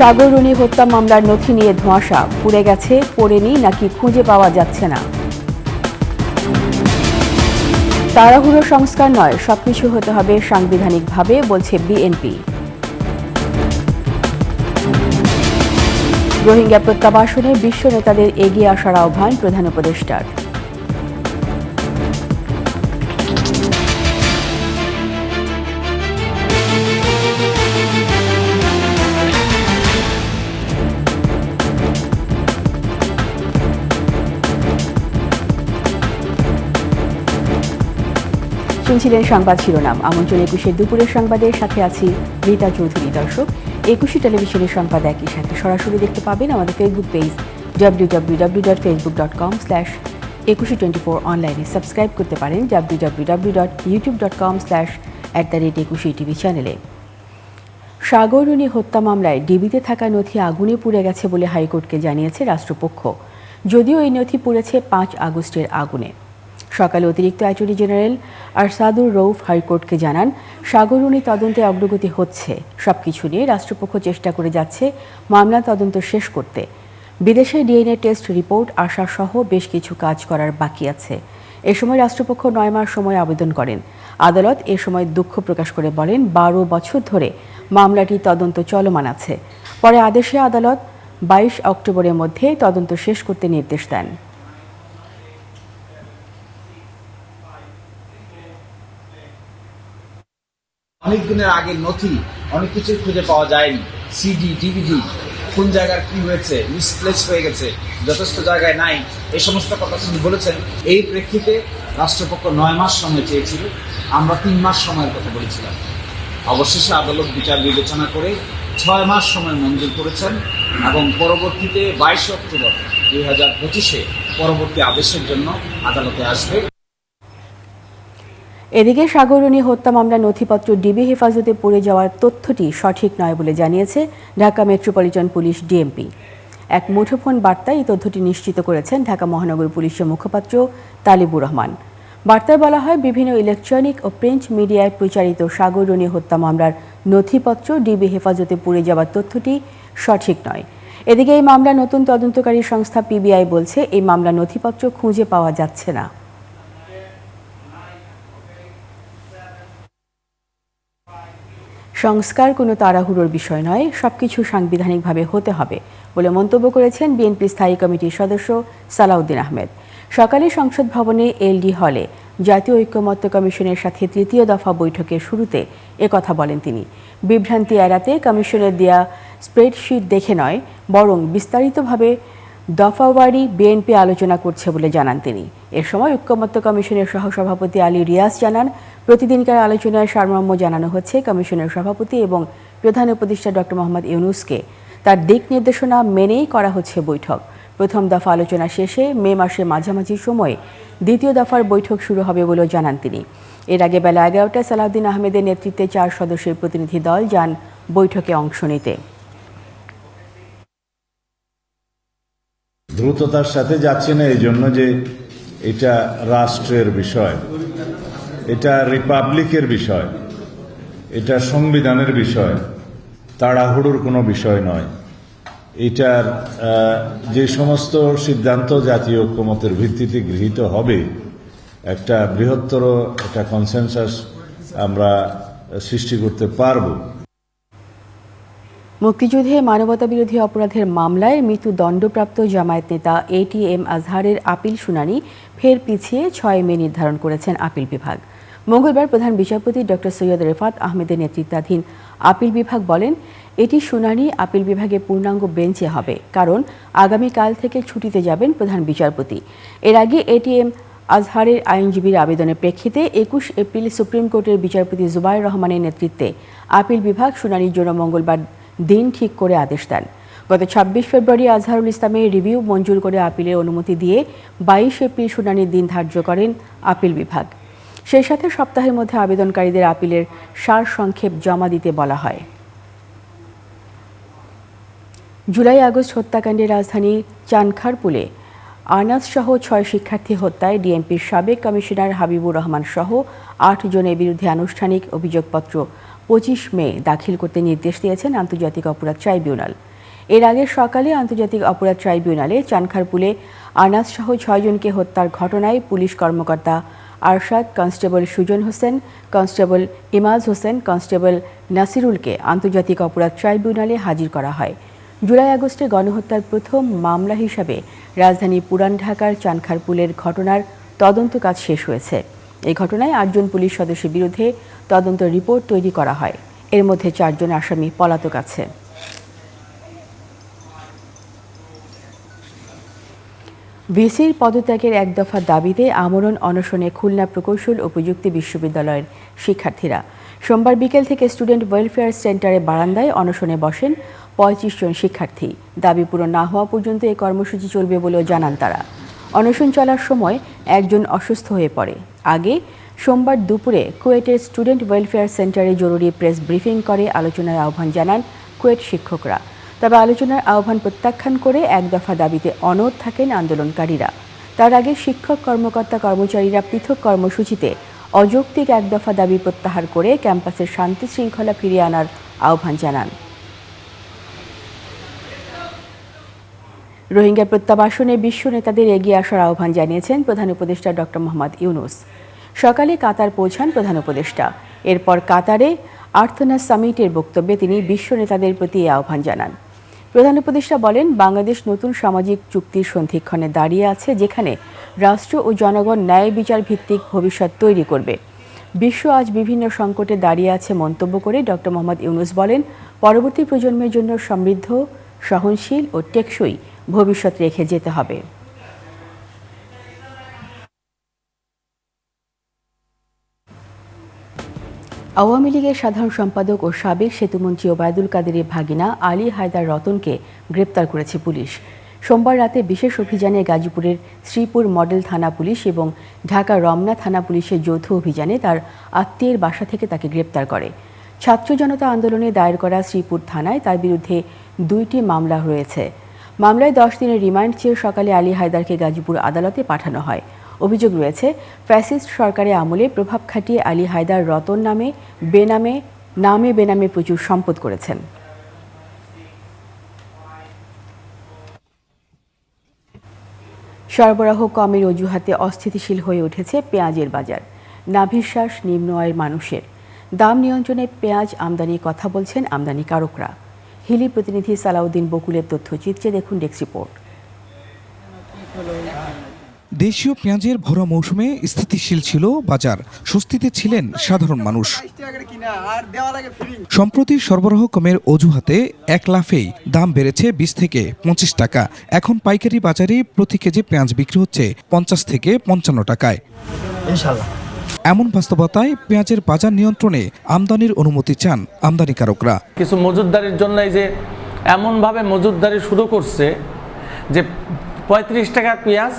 সাগররুনি হত্যা মামলার নথি নিয়ে ধোঁয়াশা, পুড়ে গেছে, পড়েনি নাকি খুঁজে পাওয়া যাচ্ছে না। তাড়াহুড়ো সংস্কার নয়, সবকিছু হতে হবে সাংবিধানিকভাবে, বলছে বিএনপি। রোহিঙ্গা প্রত্যাবাসনে বিশ্ব নেতাদের এগিয়ে আসার আহ্বান প্রধান উপদেষ্টার। শুনছিলেন সংবাদ শিরোনাম। আমন্ত্রণ ২১ দুপুরের সংবাদের সাথে আছি রীতা চৌধুরী। দর্শক, ২১ টেলিভিশনের সংবাদ একই সাথে সরাসরি দেখতে পাবেন আমাদের ফেসবুক পেজ www.facebook.com/2124 অনলাইনে সাবস্ক্রাইব করতে পারেন www.youtube.com/@21TV চ্যানেলে। সাগররুনি হত্যা মামলায় ডিবিতে থাকা নথি আগুনে পুড়ে গেছে বলে হাইকোর্টকে জানিয়েছে রাষ্ট্রপক্ষ। যদিও এই নথি পুড়েছে ৫ আগস্টের আগুনে। সকালে অতিরিক্ত অ্যাটর্নি জেনারেল আরশাদুর রউফ হাইকোর্টকে জানান, সাগররুনি তদন্তে অগ্রগতি হচ্ছে। সবকিছু নিয়ে রাষ্ট্রপক্ষ চেষ্টা করে যাচ্ছে মামলা তদন্ত শেষ করতে। বিদেশে ডিএনএ টেস্ট রিপোর্ট আসা সহ বেশ কিছু কাজ করার বাকি আছে। এ সময় রাষ্ট্রপক্ষ ৯ মাস সময় আবেদন করেন। আদালত এ সময় দুঃখ প্রকাশ করে বলেন, ১২ বছর ধরে মামলাটি তদন্ত চলমান আছে। পরে আদেশে আদালত ২২ অক্টোবরের মধ্যে তদন্ত শেষ করতে নির্দেশ দেন। অনেক দিনের আগের নথি, অনেক কিছুই খুঁজে পাওয়া যায়নি। সিডি, ডিভিডি, কোন জায়গায় কি হয়েছে, মিসপ্লেস হয়ে গেছে, যথেষ্ট জায়গায় নাই, এই সমস্ত কথা তিনি বলেছেন। এই প্রেক্ষিতে রাষ্ট্রপক্ষ ৯ মাস সময় চেয়েছিল, আমরা ৩ মাস সময়ের কথা বলেছিলাম। অবশেষে আদালত বিচার বিবেচনা করে ৬ মাস সময় মঞ্জুর করেছেন এবং পরবর্তীতে ২২ অক্টোবর ২০২৫-এ পরবর্তী আদেশের জন্য আদালতে আসবে। এদিকে সাগররুনি হত্যা মামলার নথিপত্র ডিবি হেফাজতে পড়ে যাওয়ার তথ্যটি সঠিক নয় বলে জানিয়েছে ঢাকা মেট্রোপলিটন পুলিশ ডিএমপি। এক মুঠোফোন বার্তায় এই তথ্যটি নিশ্চিত করেছেন ঢাকা মহানগর পুলিশের মুখপাত্র তালিবুর রহমান। বার্তায় বলা হয়, বিভিন্ন ইলেকট্রনিক ও প্রিন্ট মিডিয়ায় প্রচারিত সাগররুনি হত্যা মামলার নথিপত্র ডিবি হেফাজতে পড়ে যাওয়ার তথ্যটি সঠিক নয়। এদিকে এই মামলার নতুন তদন্তকারী সংস্থা পিবিআই বলছে, এই মামলার নথিপত্র খুঁজে পাওয়া যাচ্ছে না। সংস্কার কোনো তাড়াহুড়োর বিষয় নয়, সবকিছু সাংবিধানিকভাবে হতে হবে বলে মন্তব্য করেছেন বিএনপি স্থায়ী কমিটির সদস্য সালাউদ্দিন আহমেদ। সকালে সংসদ ভবনে এলডি হলে জাতীয় ঐক্যমত্য কমিশনের সাথে ৩য় দফা বৈঠকের শুরুতে একথা বলেন তিনি। বিভ্রান্তি এড়াতে কমিশনের দেয়া স্প্রেডশিট দেখে নয়, বরং বিস্তারিতভাবে দফাওয়ারি বিএনপি আলোচনা করছে বলে জানান তিনি। এ সময় ঐক্যমত্য কমিশনের সহসভাপতি আলী রিয়াজ জানান, প্রতিদিনকার আলোচনায় সারমর্ম জানানো হচ্ছে কমিশনের সভাপতি এবং প্রধান উপদেষ্টা ডক্টর মোহাম্মদ ইউনূসকে। তার দিক নির্দেশনা মেনেই করা হচ্ছে বৈঠক। প্রথম দফা আলোচনা শেষে মে মাসের মাঝামাঝি সময়ে দ্বিতীয় দফার বৈঠক শুরু হবে বলেও জানান তিনি। এর আগে বেলা ১১টায় সালাউদ্দিন আহমেদের নেতৃত্বে ৪ সদস্যের প্রতিনিধি দল যান বৈঠকে অংশ নিতে। দ্রুততার সাথে যাচ্ছে না এই জন্য যে এটা রাষ্ট্রের বিষয়, এটা রিপাবলিকের বিষয়, এটা সংবিধানের বিষয়, তাড়াহুড়োর কোনো বিষয় নয়। এটার যে সমস্ত সিদ্ধান্ত জাতীয় ঐক্যমতের ভিত্তিতে গৃহীত হবে, একটা বৃহত্তর একটা কনসেনসাস আমরা সৃষ্টি করতে পারব। মুক্তিযুদ্ধে মানবতাবিরোধী অপরাধের মামলায় মৃত্যুদণ্ডপ্রাপ্ত জামায়াত নেতা এটিএম আজহারের আপিল শুনানি ফের পিছিয়ে ৬ মে নির্ধারণ করেছেন আপিল বিভাগ। মঙ্গলবার প্রধান বিচারপতি ডক্টর সৈয়দ রেফাত আহমেদের নেতৃত্বাধীন আপিল বিভাগ বলেন, এটি শুনানি আপিল বিভাগের পূর্ণাঙ্গ বেঞ্চে হবে, কারণ আগামীকাল থেকে ছুটিতে যাবেন প্রধান বিচারপতি। এর আগে এটিএম আজহারের আইনজীবীর আবেদনের প্রেক্ষিতে ২১ এপ্রিল সুপ্রিম কোর্টের বিচারপতি জুবায়ের রহমানের নেতৃত্বে আপিল বিভাগ শুনানির জন্য মঙ্গলবার দিন ঠিক করে আদেশ দেন। গত ২৬ ফেব্রুয়ারি আজহারুল ইসলামের রিভিউ মঞ্জুর করে আপিলের অনুমতি দিয়ে ২২ এপ্রিল শুনানির দিন ধার্য করেন আপিল বিভাগ। সেই সাথে সপ্তাহের মধ্যে আবেদনকারীদের আপিলের সারসংক্ষেপ জমা দিতে বলা হয়। জুলাই আগস্ট হত্যাকাণ্ডে রাজধানী চানখারপুলে আনাস সহ ৬ শিক্ষার্থী হত্যায় ডিএমপির সাবেক কমিশনার হাবিবুর রহমান সহ ৮ জনের বিরুদ্ধে আনুষ্ঠানিক অভিযোগপত্র ২৫ মে দাখিল করতে নির্দেশ দিয়েছেন আন্তর্জাতিক অপরাধ ট্রাইব্যুনাল। এর আগে সকালে আন্তর্জাতিক অপরাধ ট্রাইব্যুনালে চানখারপুলে আনাস সহ ৬ জনকে হত্যার ঘটনায় পুলিশ কর্মকর্তা Arshad, constable Sujan Hossain, constable Imaj Hossain, constable নাসিরুলকে আন্তর্জাতিক অপরাধ ট্রাইব্যুনালে হাজির করা হয়। জুলাই-আগস্টে গণহত্যার প্রথম মামলা হিসাবে রাজধানী পুরান ঢাকার চানখারপুলের ঘটনার তদন্ত কাজ শেষ হয়েছে। এই ঘটনায় ৮ জন পুলিশ সদস্যের বিরুদ্ধে তদন্ত রিপোর্ট তৈরি করা হয়। এর মধ্যে ৪ জন আসামি পলাতক আছে। ভিসির পদত্যাগের এক দফা দাবিতে আমরণ অনশনে খুলনা প্রকৌশল ও প্রযুক্তি বিশ্ববিদ্যালয়ের শিক্ষার্থীরা সোমবার বিকেল থেকে স্টুডেন্ট ওয়েলফেয়ার সেন্টারের বারান্দায় অনশনে বসেন ৩৫ জন শিক্ষার্থী। দাবি পূরণ না হওয়া পর্যন্ত এই কর্মসূচি চলবে বলেও জানান তারা। অনশন চলার সময় একজন অসুস্থ হয়ে পড়ে। আগে সোমবার দুপুরে কুয়েটের স্টুডেন্ট ওয়েলফেয়ার সেন্টারে জরুরি প্রেস ব্রিফিং করে আলোচনার আহ্বান জানান কুয়েট শিক্ষকরা। তবে আলোচনার আহ্বান প্রত্যাখ্যান করে এক দফা দাবিতে অনড় থাকেন আন্দোলনকারীরা। তার আগে শিক্ষক কর্মকর্তা কর্মচারীরা পৃথক কর্মসূচিতে অযৌক্তিক এক দফা দাবি প্রত্যাহার করে ক্যাম্পাসের শান্তি শৃঙ্খলা ফিরিয়ে আনার আহ্বান জানান। রোহিঙ্গা প্রত্যাবাসনে বিশ্ব নেতাদের এগিয়ে আসার আহ্বান জানিয়েছেন প্রধান উপদেষ্টা ডক্টর মোহাম্মদ ইউনূস। সকালে কাতার পৌঁছান প্রধান উপদেষ্টা। এরপর কাতারে আর্থনা সামিটের বক্তব্যে তিনি বিশ্ব নেতাদের প্রতি এই আহ্বান জানান। প্রধান উপদেষ্টা বলেন, বাংলাদেশ নতুন সামাজিক চুক্তির সন্ধিক্ষণে দাঁড়িয়ে আছে, যেখানে রাষ্ট্র ও জনগণ ন্যায় বিচার ভিত্তিক ভবিষ্যৎ তৈরি করবে। বিশ্ব আজ বিভিন্ন সংকটে দাঁড়িয়ে আছে মন্তব্য করে ডক্টর মোহাম্মদ ইউনূস বলেন, পরবর্তী প্রজন্মের জন্য সমৃদ্ধ, সহনশীল ও টেকসই ভবিষ্যৎ রেখে যেতে হবে। আওয়ামী লীগের সাধারণ সম্পাদক ও সাবেক সেতুমন্ত্রী ওবায়দুল কাদেরের ভাগিনা আলী হায়দার রতনকে গ্রেপ্তার করেছে পুলিশ। সোমবার রাতে বিশেষ অভিযানে গাজীপুরের শ্রীপুর মডেল থানা পুলিশ এবং ঢাকা রমনা থানা পুলিশের যৌথ অভিযানে তার আত্মীয়ের বাসা থেকে তাকে গ্রেপ্তার করে। ছাত্র জনতা আন্দোলনে দায়ের করা শ্রীপুর থানায় তার বিরুদ্ধে 2টি মামলা রয়েছে। মামলায় 10 দিনের রিমান্ড চেয়ে সকালে আলী হায়দারকে গাজীপুর আদালতে পাঠানো হয়। অভিযোগ রয়েছে, ফ্যাসিস্ট সরকারের আমলে প্রভাব খাটিয়ে আলী হায়দার রতন বেনামে প্রচুর সম্পদ করেছেন। সরবরাহ কমের অজুহাতে অস্থিতিশীল হয়ে উঠেছে পেঁয়াজের বাজার। নাভিশ্বাস নিম্ন আয়ের মানুষের। দাম নিয়ন্ত্রণে পেঁয়াজ আমদানির কথা বলছেন আমদানিকারকরা। হিলি প্রতিনিধি সালাউদ্দিন বকুলের তথ্যচিত্রে দেখুন ডেস্ক রিপোর্ট। দেশীয় পেঁয়াজের ভরা মৌসুমে স্থিতিশীল ছিল বাজার, স্বস্তিতে ছিলেন সাধারণ মানুষ। সম্প্রতি সরবরাহ কমের অজুহাতে এক লাফেই দাম বেড়েছে 20 থেকে 25 টাকা। এখন পাইকারি বাজারে প্রতি কেজি পেঁয়াজ বিক্রি হচ্ছে 50 থেকে 55 টাকায়। এমন বাস্তবতায় পেঁয়াজের বাজার নিয়ন্ত্রণে আমদানির অনুমতি চান আমদানিকারকরা। কিছু মজুতদারির জন্য এই যে এমনভাবে মজুতদারি শুরু করছে যে 35 টাকার পেঁয়াজ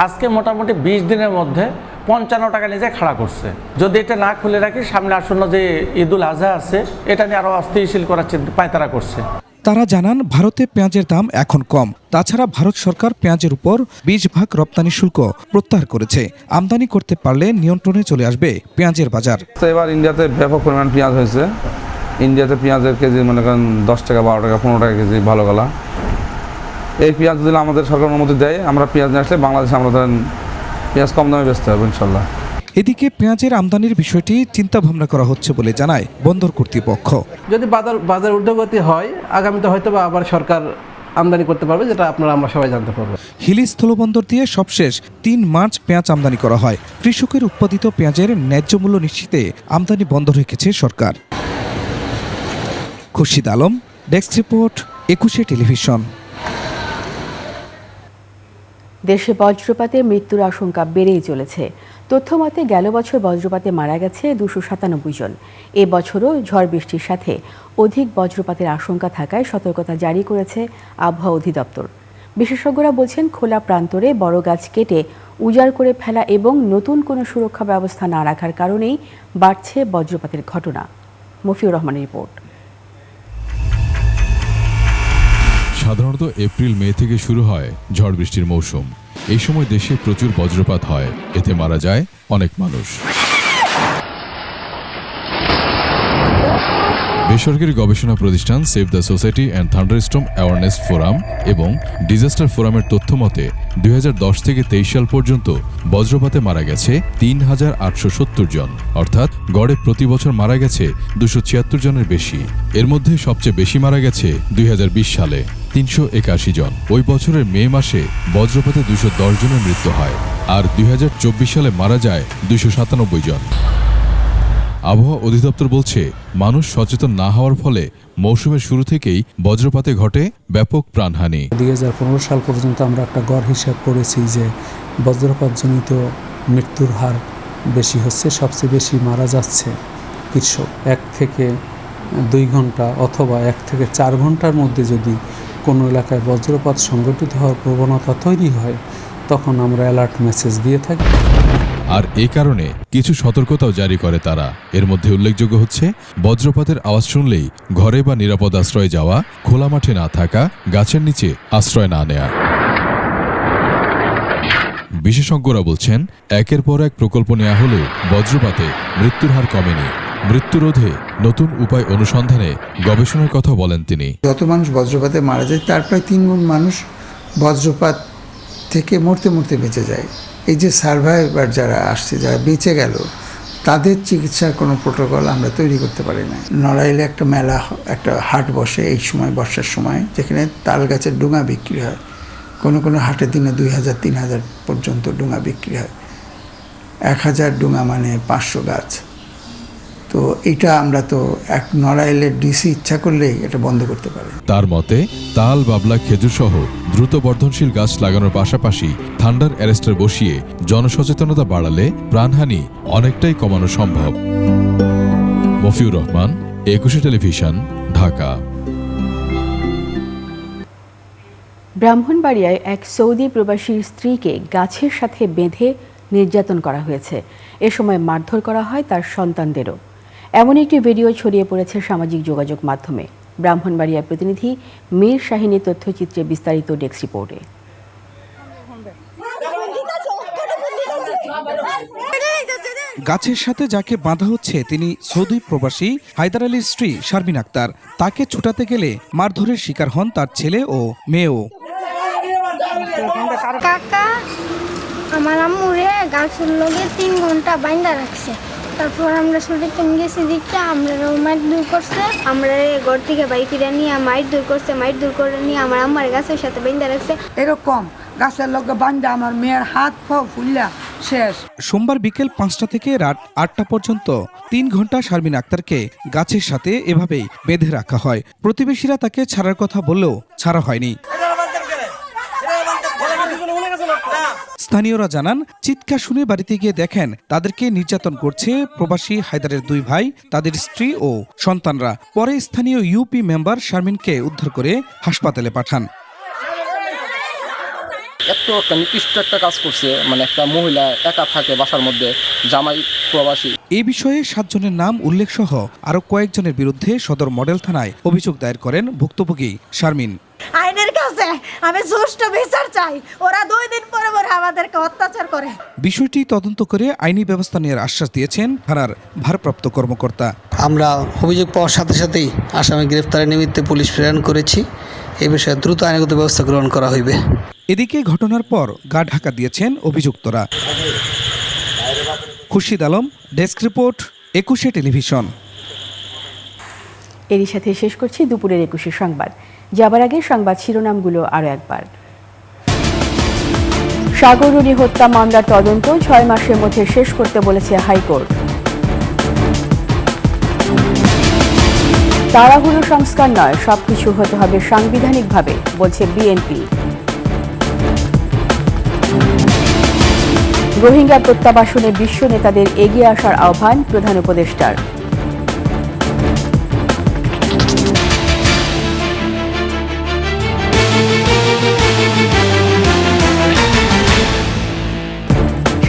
আজকে মোটামুটি 20 দিনের মধ্যে 55 টাকা নিজে খাড়া করছে। যদি এটা না খুলে রাখি, সামনে আসন্ন যে ঈদুল আজহা আছে, এটা নিয়ে আরো অস্থিতিশীল করার পায়তারা করছে। তারা জানান, ভারতে পেঁয়াজের দাম এখন কম। তাছাড়া ভারত সরকার পেঁয়াজের উপর 20% রপ্তানি শুল্ক প্রত্যাহার করেছে। আমদানি করতে পারলে নিয়ন্ত্রণে চলে আসবে পেঁয়াজের বাজার। এবার ইন্ডিয়াতে ব্যাপক পরিমাণ পেঁয়াজ হয়েছে। ইন্ডিয়াতে পেঁয়াজের কেজি মনে করেন 10 টাকা, 12 টাকা, 15 টাকা কেজি ভালো গলা। এই পেঁয়াজ যদি আমাদের সরকার অনুমতি দেয়, আমরা পেঁয়াজ নিয়ে আসলে বাংলাদেশে আমরা ধরেন পেঁয়াজ কম দামে বেচতে হবে ইনশাল্লাহ। এদিকে পেঁয়াজের আমদানির বিষয়টি চিন্তা ভাবনা করা হচ্ছে বলে জানায় বন্দর কর্তৃপক্ষ। যদি বাজার ঊর্ধ্বগতি হয়, আগামীতে হয়তো আবার সরকার আমদানি করতে পারবে, যেটা আমরা সবাই জানতে পারবো। হিলি স্থলবন্দর দিয়ে সবশেষ 3 মার্চ পেঁয়াজ আমদানি করা হয়। কৃষকের উৎপাদিত পেঁয়াজের ন্যায্য মূল্য নিশ্চিতে আমদানি বন্ধ রেখেছে সরকার। Khurshid Alam, desk report, 21 television. দেশে বজ্রপাতে মৃত্যুর আশঙ্কা বেড়েই চলেছে। তথ্যমতে গেল বছর বজ্রপাতে মারা গেছে 297 জন। এ বছরও ঝড় বৃষ্টির সাথে অধিক বজ্রপাতের আশঙ্কা থাকায় সতর্কতা জারি করেছে আবহাওয়া অধিদপ্তর। বিশেষজ্ঞরা বলছেন, খোলা প্রান্তরে বড় গাছ কেটে উজাড় করে ফেলা এবং নতুন কোনো সুরক্ষা ব্যবস্থা না রাখার কারণেই বাড়ছে বজ্রপাতের ঘটনা। মফিউর রহমানের রিপোর্ট। সাধারণত এপ্রিল-মে থেকে শুরু হয় ঝড় বৃষ্টির মৌসুম। এই সময় দেশে প্রচুর বজ্রপাত হয়, এতে মারা যায় অনেক মানুষ। বেসরকারি গবেষণা প্রতিষ্ঠান save the society and thunderstorm awareness forum এবং ডিজাস্টার ফোরামের তথ্য মতে 2010 থেকে 23 সাল পর্যন্ত বজ্রপাতে মারা গেছে 3,870 জন, অর্থাৎ গড়ে প্রতি বছর মারা গেছে 276 জনের বেশি। এর মধ্যে সবচেয়ে বেশি মারা গেছে 2020 সালে 381 জন। ওই বছরের মে মাসে বজ্রপাতে 210 জনের মৃত্যু হয়, আর 2024 সালে মারা যায় 297 জন। আবহাওয়া অধিদপ্তর বলছে, মানুষ সচেতন না হওয়ার ফলে মৌসুমের শুরু থেকেই বজ্রপাতে ঘটে ব্যাপক প্রাণহানি। 2015 সাল পর্যন্ত আমরা একটা গড় হিসাব করেছি যে বজ্রপাতজনিত মৃত্যুর হার বেশি হচ্ছে, সবচেয়ে বেশি মারা যাচ্ছে কৃষক। 1 থেকে 2 ঘন্টা অথবা 1 থেকে 4 ঘন্টার মধ্যে যদি কোনো এলাকায় বজ্রপাত সংঘটিত হওয়ার প্রবণতা তৈরি হয়, তখন আমরা অ্যালার্ট মেসেজ দিয়ে থাকি। আর এই কারণে কিছু সতর্কতাও জারি করে তারা। এর মধ্যে উল্লেখযোগ্য হচ্ছে, বজ্রপাতের আওয়াজ শুনলেই ঘরে বা নিরাপদ আশ্রয়ে যাওয়া, খোলা মাঠে না থাকা, গাছের নিচে আশ্রয় না নেয়া। বিশেষজ্ঞরা বলছেন, একের পর এক প্রকল্প নেওয়া হলেও বজ্রপাতে মৃত্যুর হার কমেনি। মৃত্যু রোধে নতুন উপায় অনুসন্ধানে গবেষণার কথা বলেন তিনি। যত মানুষ বজ্রপাতে মারা যায় তার প্রায় 3 গুণ মানুষ বজ্রপাত থেকে মরতে মরতে বেঁচে যায়। এই যে সার্ভাইভার যারা আসছে, যারা বেঁচে গেল, তাদের চিকিৎসার কোনো প্রোটোকল আমরা তৈরি করতে পারি না। নড়াইলে একটা মেলা, একটা হাট বসে এই সময়, বর্ষার সময়, যেখানে তাল গাছের ডুঙা বিক্রি হয়। কোনো কোনো হাটের দিনে 2,000-3,000 পর্যন্ত ডুঙা বিক্রি হয়। 1,000 ডুঙা মানে 500 গাছ। তো এটা আমরা তো এক নড়াইলের ডিসি ইচ্ছা করলেই এটা বন্ধ করতে পারে। তার মতে, তাল, বাবলা, খেজুর সহ দ্রুত বর্ধনশীল গাছ লাগানোর পাশাপাশি থান্ডার অ্যারেস্টার বসিয়ে জনসচেতনতা বাড়ালে প্রাণহানি অনেকটাই কমানো সম্ভব। মফিউর রহমান, একুশে টেলিভিশন, ঢাকা। ব্রাহ্মণবাড়িয়ায় এক সৌদি প্রবাসীর স্ত্রীকে গাছের সাথে বেঁধে নির্যাতন করা হয়েছে। এ সময় মারধর করা হয় তার সন্তানদেরও। এমন একটি ভিডিও ছড়িয়ে পড়েছে সামাজিক যোগাযোগ মাধ্যমে। ব্রাহ্মণবাড়িয়ার প্রতিনিধি মীর শাহিনের তথ্যচিত্রে বিস্তারিত ডেস্ক রিপোর্টে। গাছের সাথে যাকে বাঁধা হচ্ছে তিনি সৌদি প্রবাসী হায়দার আলীর স্ত্রী শারমিন আক্তার। তাকে ছুটাতে গেলে মারধরের শিকার হন তার ছেলে ও মেয়েও। কাকা আমার আম্মুরে গাছের লগে 3 ঘন্টা বাইন্দা রাখছে। তারপর আমরা ছুটিতে গেছি দিকটা, আমরা মাইট দূর করছে, আমরা ঘর থেকে বাইকিরা নিয়ে মাইট দূর করছে, মাইট দূর করে নিয়ে আমার আম্মার গাছের সাথে বাইন্দা রাখছে। এরকম গাছের লগে বান্ধা আমার মেয়ের হাত পা ফুললা শেষ। সোমবার বিকেল 5টা থেকে রাত 8টা পর্যন্ত 3 ঘন্টা শারমিন আক্তারকে গাছের সাথে এভাবেই বেঁধে রাখা হয়। প্রতিবেশীরা তাকে ছাড়ার কথা বললেও ছাড়া হয়নি। স্থানীয়রা জানান, চিৎকার শুনে বাড়িতে গিয়ে দেখেন তাদেরকে নির্যাতন করছে প্রবাসী হায়দারের 2 ভাই, তাদের স্ত্রী ও সন্তানরা। পরে স্থানীয় ইউপি মেম্বার শারমিনকে উদ্ধার করে হাসপাতালে পাঠান। এত একটা নিকৃষ্ট একটা কাজ করছে, মানে একটা মহিলা একা থাকে বাসার মধ্যে, জামাই প্রবাসী। এই বিষয়ে 7 জনের নাম উল্লেখ সহ আরো কয়েকজনের বিরুদ্ধে সদর মডেল থানায় অভিযোগ দায়ের করেন ভুক্তভোগী শারমিন। আইনের কাছে আমি সুষ্ঠু বিচার চাই। ওরা 2 দিন পরে পরে আমাদেরকে অত্যাচার করে। বিষয়টি তদন্ত করে আইনি ব্যবস্থা নেওয়ার আশ্বাস দিয়েছেন থানার ভারপ্রাপ্ত কর্মকর্তা। আমরা অভিযোগ পাওয়ার সাথে সাথেই আসামি গ্রেফতারের নিমিত্তে পুলিশ প্রেরণ করেছি। এই বিষয়ে দ্রুত আইনগত ব্যবস্থা গ্রহণ করা হইবে। এদিকে ঘটনার পর গা ঢাকা দিয়েছেন অভিযুক্তরা। খুরশিদ আলম, ডেস্ক রিপোর্ট, একুশে টেলিভিশন। এরই সাথে শেষ করছি দুপুরের 21 সংবাদ। যাবার আগে সংবাদ শিরোনামগুলো আরও একবার। সাগররুনি হত্যা মামলার তদন্ত 6 মাসের মধ্যে শেষ করতে বলেছে হাইকোর্ট। তাড়াহুড়ো সংস্কার নয়, সবকিছু হতে হবে সাংবিধানিকভাবে, বলছে বিএনপি। রোহিঙ্গা প্রত্যাবাসনে বিশ্ব নেতাদের এগিয়ে আসার আহ্বান প্রধান উপদেষ্টার।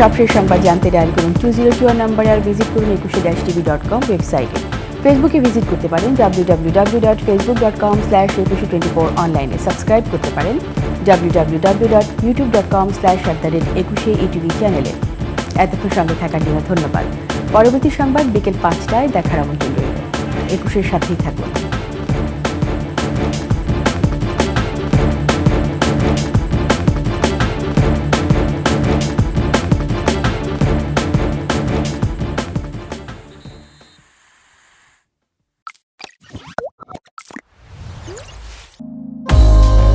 সবশেষ সংবাদ জানতে ডায়াল করুন 2021 নম্বরে, আর ভিজিট করুন ekushe-tv.com ওয়েবসাইটে। ফেসবুকে ভিজিট করতে পারেন www.facebook.com/2124, অনলাইনে সাবস্ক্রাইব করতে পারেন www.youtube.com/21ETV চ্যানেলে। এতক্ষণ সঙ্গে থাকার জন্য ধন্যবাদ। পরবর্তী সংবাদ বিকেল 5টায় দেখার আমন্ত্রণ রইল। 21-এর সাথেই থাকুন।